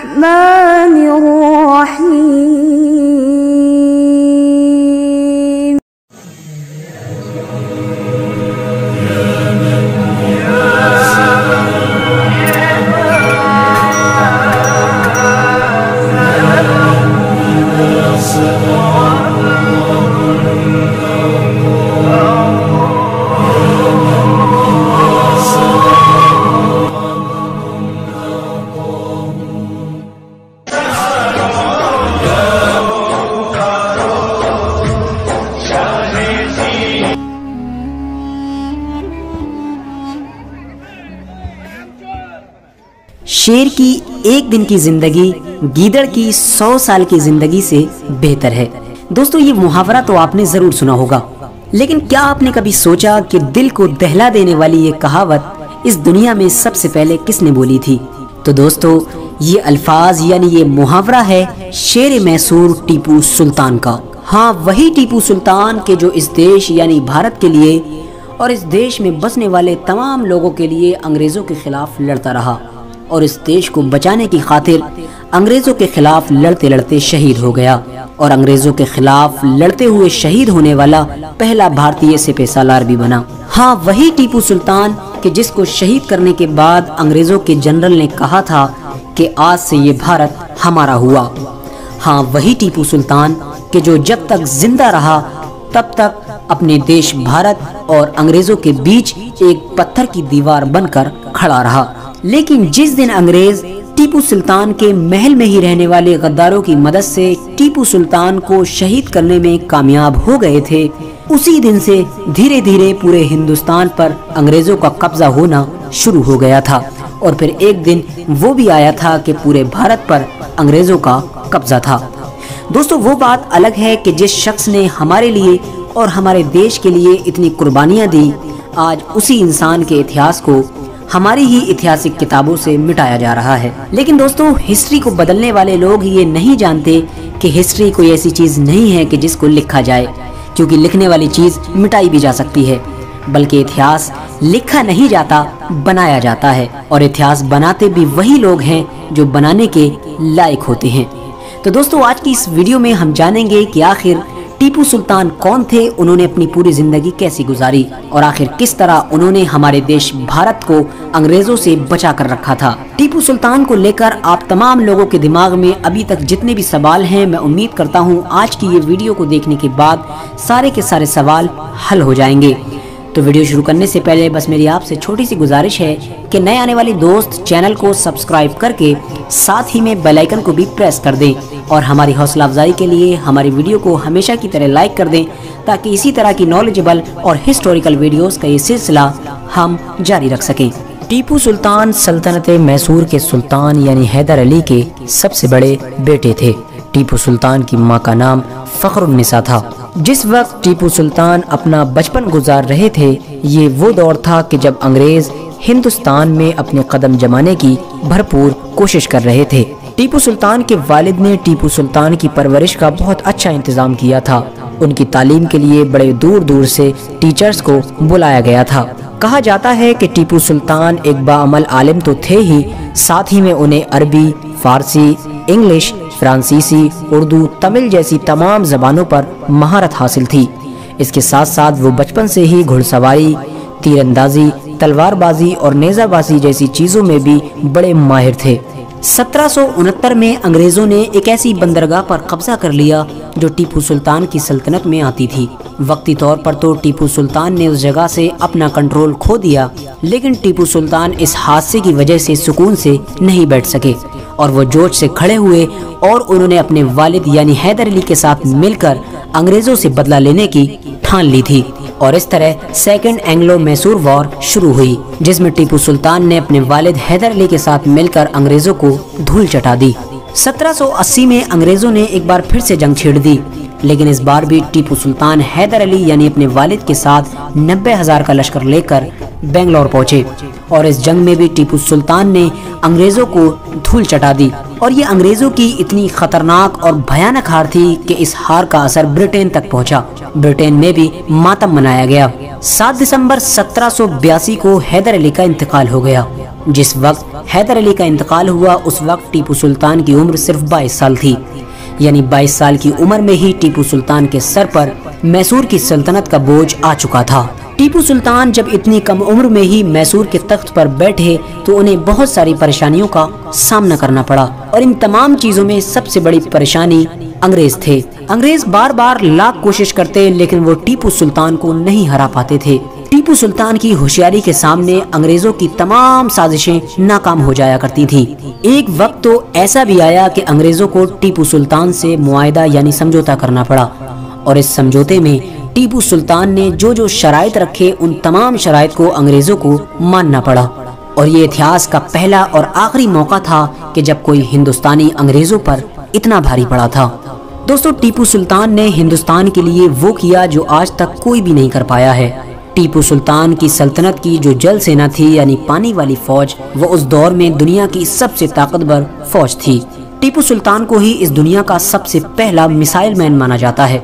الرحمن الرحيم. شیر کی ایک دن کی زندگی گیدڑ کی 100 سال کی زندگی سے بہتر ہے۔ دوستو یہ محاورہ تو آپ نے ضرور سنا ہوگا، لیکن کیا آپ نے کبھی سوچا کہ دل کو دہلا دینے والی یہ کہاوت اس دنیا میں سب سے پہلے کس نے بولی تھی؟ تو دوستو یہ الفاظ یعنی یہ محاورہ ہے شیر میسور ٹیپو سلطان کا۔ ہاں وہی ٹیپو سلطان کے جو اس دیش یعنی بھارت کے لیے اور اس دیش میں بسنے والے تمام لوگوں کے لیے انگریزوں کے خلاف لڑتا رہا اور اس دیش کو بچانے کی خاطر انگریزوں کے خلاف لڑتے لڑتے شہید ہو گیا، اور انگریزوں کے خلاف لڑتے ہوئے شہید ہونے والا پہلا بھارتی سپہ سالار بھی بنا۔ ہاں وہی ٹیپو سلطان کہ جس کو شہید کرنے کے بعد انگریزوں کے جنرل نے کہا تھا کہ آج سے یہ بھارت ہمارا ہوا۔ ہاں وہی ٹیپو سلطان کہ جو جب تک زندہ رہا تب تک اپنے دیش بھارت اور انگریزوں کے بیچ ایک پتھر کی دیوار بن کر کھڑا رہا۔ لیکن جس دن انگریز ٹیپو سلطان کے محل میں ہی رہنے والے غداروں کی مدد سے ٹیپو سلطان کو شہید کرنے میں کامیاب ہو گئے تھے، اسی دن سے دھیرے دھیرے پورے ہندوستان پر انگریزوں کا قبضہ ہونا شروع ہو گیا تھا، اور پھر ایک دن وہ بھی آیا تھا کہ پورے بھارت پر انگریزوں کا قبضہ تھا۔ دوستو وہ بات الگ ہے کہ جس شخص نے ہمارے لیے اور ہمارے دیش کے لیے اتنی قربانیاں دی، آج اسی انسان کے اتہاس کو ہماری ہی اتہاسک کتابوں سے مٹایا جا رہا ہے۔ لیکن دوستو ہسٹری کو بدلنے والے لوگ یہ نہیں جانتے کہ ہسٹری کوئی ایسی چیز نہیں ہے کہ جس کو لکھا جائے، کیونکہ لکھنے والی چیز مٹائی بھی جا سکتی ہے، بلکہ اتہاس لکھا نہیں جاتا بنایا جاتا ہے، اور اتہاس بناتے بھی وہی لوگ ہیں جو بنانے کے لائق ہوتے ہیں۔ تو دوستو آج کی اس ویڈیو میں ہم جانیں گے کہ آخر ٹیپو سلطان کون تھے، انہوں نے اپنی پوری زندگی کیسی گزاری، اور آخر کس طرح انہوں نے ہمارے دیش بھارت کو انگریزوں سے بچا کر رکھا تھا۔ ٹیپو سلطان کو لے کر آپ تمام لوگوں کے دماغ میں ابھی تک جتنے بھی سوال ہیں، میں امید کرتا ہوں آج کی یہ ویڈیو کو دیکھنے کے بعد سارے کے سارے سوال حل ہو جائیں گے۔ تو ویڈیو شروع کرنے سے پہلے بس میری آپ سے چھوٹی سی گزارش ہے کہ نئے آنے والی دوست چینل کو سبسکرائب کر کے ساتھ ہی میں بیل آئیکن کو بھی پریس کر دیں، اور ہماری حوصلہ افزائی کے لیے ہماری ویڈیو کو ہمیشہ کی طرح لائک کر دیں، تاکہ اسی طرح کی نالجبل اور ہسٹوریکل ویڈیوز کا یہ سلسلہ ہم جاری رکھ سکیں۔ ٹیپو سلطان سلطنت میسور کے سلطان یعنی حیدر علی کے سب سے بڑے بیٹے تھے۔ ٹیپو سلطان کی ماں کا نام فخر النساء تھا۔ جس وقت ٹیپو سلطان اپنا بچپن گزار رہے تھے، یہ وہ دور تھا کہ جب انگریز ہندوستان میں اپنے قدم جمانے کی بھرپور کوشش کر رہے تھے۔ ٹیپو سلطان کے والد نے ٹیپو سلطان کی پرورش کا بہت اچھا انتظام کیا تھا۔ ان کی تعلیم کے لیے بڑے دور دور سے ٹیچرز کو بلایا گیا تھا۔ کہا جاتا ہے کہ ٹیپو سلطان ایک باعمل عالم تو تھے ہی، ساتھ ہی میں انہیں عربی، فارسی، انگلش، فرانسیسی، اردو، تمل جیسی تمام زبانوں پر مہارت حاصل تھی۔ اس کے ساتھ ساتھ وہ بچپن سے ہی گھڑ سواری، تیر اندازی، تلوار بازی اور نیزہ بازی جیسی چیزوں میں بھی بڑے ماہر تھے۔ 1769 میں انگریزوں نے ایک ایسی بندرگاہ پر قبضہ کر لیا جو ٹیپو سلطان کی سلطنت میں آتی تھی۔ وقتی طور پر تو ٹیپو سلطان نے اس جگہ سے اپنا کنٹرول کھو دیا، لیکن ٹیپو سلطان اس حادثے کی وجہ سے سکون سے نہیں بیٹھ سکے، اور وہ جوش سے کھڑے ہوئے اور انہوں نے اپنے والد یعنی حیدر علی کے ساتھ مل کر انگریزوں سے بدلہ لینے کی ٹھان لی تھی، اور اس طرح سیکنڈ اینگلو میسور وار شروع ہوئی، جس میں ٹیپو سلطان نے اپنے والد حیدر علی کے ساتھ مل کر انگریزوں کو دھول چٹا دی۔ 1780 میں انگریزوں نے ایک بار پھر سے جنگ چھیڑ دی، لیکن اس بار بھی ٹیپو سلطان حیدر علی یعنی اپنے والد کے ساتھ 90,000 کا لشکر لے کر بنگلور پہنچے، اور اس جنگ میں بھی ٹیپو سلطان نے انگریزوں کو دھول چٹا دی، اور یہ انگریزوں کی اتنی خطرناک اور بھیانک ہار تھی کہ اس ہار کا اثر برطین تک پہنچا۔ برطین میں بھی ماتم منایا گیا۔ 7 دسمبر 1782 کو حیدر علی کا انتقال ہو گیا۔ جس وقت حیدر علی کا انتقال ہوا اس وقت ٹیپو سلطان کی عمر صرف 22 سال تھی، یعنی 22 سال کی عمر میں ہی ٹیپو سلطان کے سر پر میسور کی سلطنت کا بوجھ آ چکا تھا۔ ٹیپو سلطان جب اتنی کم عمر میں ہی میسور کے تخت پر بیٹھے تو انہیں بہت ساری پریشانیوں کا سامنا کرنا پڑا، اور ان تمام چیزوں میں سب سے بڑی پریشانی انگریز تھے۔ انگریز بار بار لاکھ کوشش کرتے لیکن وہ ٹیپو سلطان کو نہیں ہرا پاتے تھے۔ ٹیپو سلطان کی ہوشیاری کے سامنے انگریزوں کی تمام سازشیں ناکام ہو جایا کرتی تھی۔ ایک وقت تو ایسا بھی آیا کہ انگریزوں کو ٹیپو سلطان سے معاہدہ یعنی سمجھوتا کرنا پڑا، اور اس سمجھوتے میں ٹیپو سلطان نے جو شرائط رکھے ان تمام شرائط کو انگریزوں کو ماننا پڑا، اور یہ اتہاس کا پہلا اور آخری موقع تھا کہ جب کوئی ہندوستانی انگریزوں پر اتنا بھاری پڑا تھا۔ دوستو، ٹیپو سلطان نے ہندوستان کے لیے وہ کیا جو آج تک کوئی بھی نہیں کر پایا ہے۔ ٹیپو سلطان کی سلطنت کی جو جل سینا تھی یعنی پانی والی فوج، وہ اس دور میں دنیا کی سب سے طاقتور فوج تھی۔ ٹیپو سلطان کو ہی اس دنیا کا سب سے پہلا میسائل مین مانا جاتا ہے۔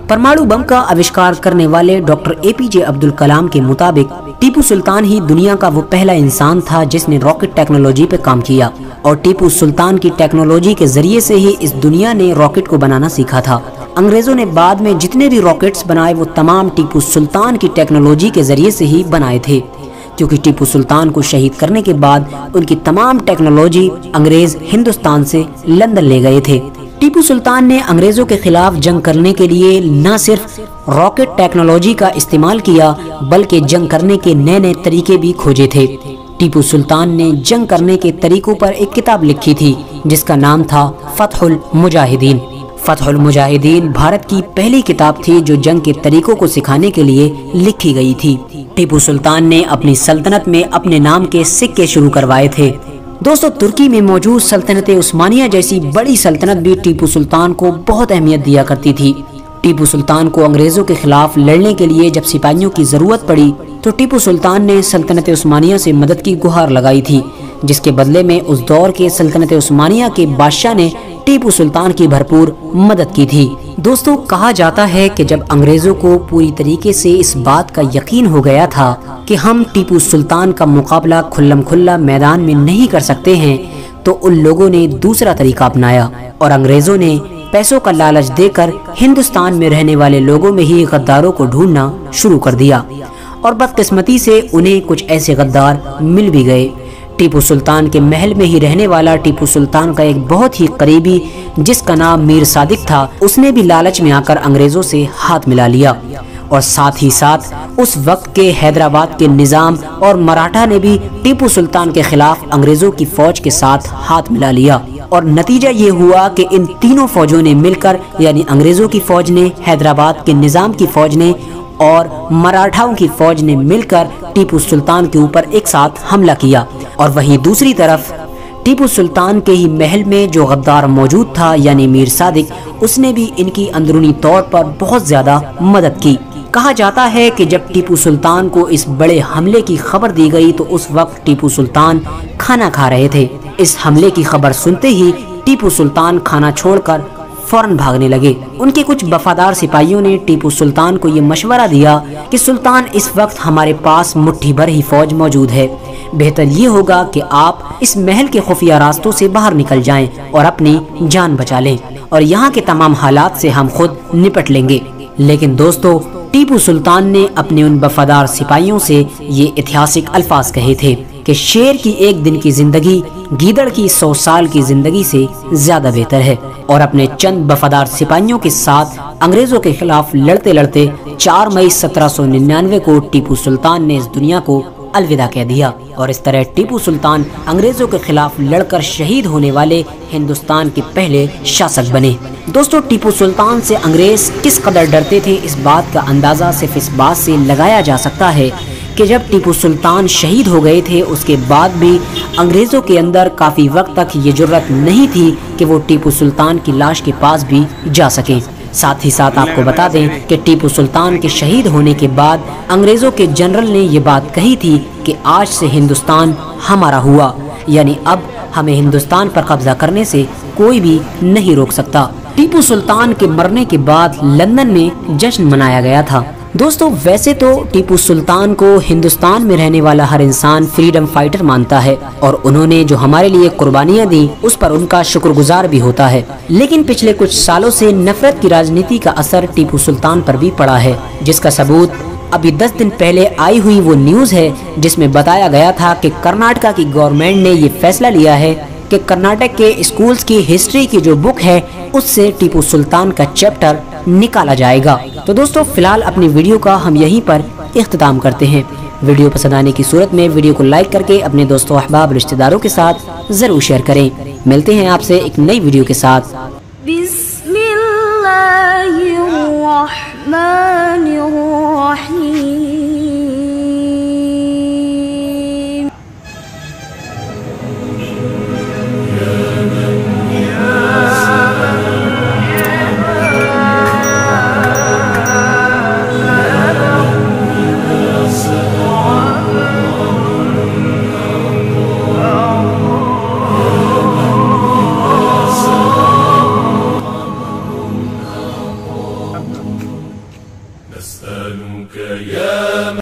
پرمانو بم کا آوشکار کرنے والے ڈاکٹر APJ عبد الکلام کے مطابق ٹیپو سلطان ہی دنیا کا وہ پہلا انسان تھا جس نے راکٹ ٹیکنالوجی پہ کام کیا، اور ٹیپو سلطان کی ٹیکنالوجی کے ذریعے سے ہی اس دنیا نے راکٹ کو بنانا سیکھا تھا۔ انگریزوں نے بعد میں جتنے بھی راکٹس بنائے وہ تمام ٹیپو سلطان کی ٹیکنالوجی کے ذریعے سے ہی بنائے تھے، کیونکہ ٹیپو سلطان کو شہید کرنے کے بعد ان کی تمام ٹیکنالوجی انگریز ہندوستان سے لندن لے گئے تھے۔ ٹیپو سلطان نے انگریزوں کے خلاف جنگ کرنے کے لیے نہ صرف راکٹ ٹیکنالوجی کا استعمال کیا بلکہ جنگ کرنے کے نئے نئے طریقے بھی کھوجے تھے۔ ٹیپو سلطان نے جنگ کرنے کے طریقوں پر ایک کتاب لکھی تھی جس کا نام تھا فتح المجاہدین۔ فتح المجاہدین بھارت کی پہلی کتاب تھی جو جنگ کے طریقوں کو سکھانے کے لیے لکھی گئی تھی۔ ٹیپو سلطان نے اپنی سلطنت میں اپنے نام کے سکے شروع کروائے تھے۔ دوستو، ترکی میں موجود سلطنت عثمانیہ جیسی بڑی سلطنت بھی ٹیپو سلطان کو بہت اہمیت دیا کرتی تھی۔ ٹیپو سلطان کو انگریزوں کے خلاف لڑنے کے لیے جب سپاہیوں کی ضرورت پڑی تو ٹیپو سلطان نے سلطنت عثمانیہ سے مدد کی گہار لگائی تھی، جس کے بدلے میں اس دور کے سلطنت عثمانیہ کے بادشاہ نے ٹیپو سلطان کی بھرپور مدد کی تھی۔ دوستو، کہا جاتا ہے کہ جب انگریزوں کو پوری طریقے سے اس بات کا یقین ہو گیا تھا کہ ہم ٹیپو سلطان کا مقابلہ کھلم کھلا میدان میں نہیں کر سکتے ہیں تو ان لوگوں نے دوسرا طریقہ اپنایا، اور انگریزوں نے پیسوں کا لالچ دے کر ہندوستان میں رہنے والے لوگوں میں ہی غداروں کو ڈھونڈنا شروع کر دیا، اور بدقسمتی سے انہیں کچھ ایسے غدار مل بھی گئے۔ ٹیپو سلطان کے محل میں ہی رہنے والا ٹیپو سلطان کا ایک بہت ہی قریبی جس کا نام میر صادق تھا، اس نے بھی لالچ میں آ کر انگریزوں سے ہاتھ ملا لیا، اور ساتھ ہی ساتھ اس وقت کے حیدرآباد کے نظام اور مراٹھا نے بھی ٹیپو سلطان کے خلاف انگریزوں کی فوج کے ساتھ ہاتھ ملا لیا، اور نتیجہ یہ ہوا کہ ان تینوں فوجوں نے مل کر یعنی انگریزوں کی فوج نے، حیدرآباد کے نظام کی فوج نے اور مراٹھاؤں کی فوج نے مل کر ٹیپو سلطان کے اوپر ایک ساتھ حملہ کیا، اور وہیں دوسری طرف ٹیپو سلطان کے ہی محل میں جو غدار موجود تھا یعنی میر صادق، اس نے بھی ان کی اندرونی طور پر بہت زیادہ مدد کی۔ کہا جاتا ہے کہ جب ٹیپو سلطان کو اس بڑے حملے کی خبر دی گئی تو اس وقت ٹیپو سلطان کھانا کھا رہے تھے۔ اس حملے کی خبر سنتے ہی ٹیپو سلطان کھانا چھوڑ کر فوراً بھاگنے لگے۔ ان کے کچھ وفادار سپاہیوں نے ٹیپو سلطان کو یہ مشورہ دیا کہ سلطان، اس وقت ہمارے پاس مٹھی بھر ہی فوج موجود ہے، بہتر یہ ہوگا کہ آپ اس محل کے خفیہ راستوں سے باہر نکل جائیں اور اپنی جان بچا لیں، اور یہاں کے تمام حالات سے ہم خود نپٹ لیں گے۔ لیکن دوستو، ٹیپو سلطان نے اپنے ان وفادار سپاہیوں سے یہ ایتہاسک الفاظ کہے تھے کہ شیر کی ایک دن کی زندگی گیدڑ کی 100 سال کی زندگی سے زیادہ بہتر ہے، اور اپنے چند وفادار سپاہیوں کے ساتھ انگریزوں کے خلاف لڑتے لڑتے 4 مئی 1799 کو ٹیپو سلطان نے اس دنیا کو الوداع کہہ دیا، اور اس طرح ٹیپو سلطان انگریزوں کے خلاف لڑ کر شہید ہونے والے ہندوستان کے پہلے شاسک بنے۔ دوستو، ٹیپو سلطان سے انگریز کس قدر ڈرتے تھے اس بات کا اندازہ صرف اس بات سے لگایا جا سکتا ہے کہ جب ٹیپو سلطان شہید ہو گئے تھے اس کے بعد بھی انگریزوں کے اندر کافی وقت تک یہ جرت نہیں تھی کہ وہ ٹیپو سلطان کی لاش کے پاس بھی جا سکیں۔ ساتھ ہی ساتھ آپ کو بتا دیں کہ ٹیپو سلطان کے شہید ہونے کے بعد انگریزوں کے جنرل نے یہ بات کہی تھی کہ آج سے ہندوستان ہمارا ہوا، یعنی اب ہمیں ہندوستان پر قبضہ کرنے سے کوئی بھی نہیں روک سکتا۔ ٹیپو سلطان کے مرنے کے بعد لندن میں جشن منایا گیا تھا۔ دوستو ویسے تو ٹیپو سلطان کو ہندوستان میں رہنے والا ہر انسان فریڈم فائٹر مانتا ہے، اور انہوں نے جو ہمارے لیے قربانیاں دیں اس پر ان کا شکر گزار بھی ہوتا ہے، لیکن پچھلے کچھ سالوں سے نفرت کی راجنیتی کا اثر ٹیپو سلطان پر بھی پڑا ہے، جس کا ثبوت ابھی 10 دن پہلے آئی ہوئی وہ نیوز ہے جس میں بتایا گیا تھا کہ کرناٹکا کی گورنمنٹ نے یہ فیصلہ لیا ہے کہ کرناٹک کے اسکولز کی ہسٹری کی جو بک ہے اس سے ٹیپو سلطان کا چیپٹر نکالا جائے گا۔ تو دوستو فی الحال اپنی ویڈیو کا ہم یہیں پر اختتام کرتے ہیں۔ ویڈیو پسند آنے کی صورت میں ویڈیو کو لائک کر کے اپنے دوستوں، احباب، رشتہ داروں کے ساتھ ضرور شیئر کریں۔ ملتے ہیں آپ سے ایک نئی ویڈیو کے ساتھ۔ بسم اللہ الرحمن الرحیم۔ نسألك يا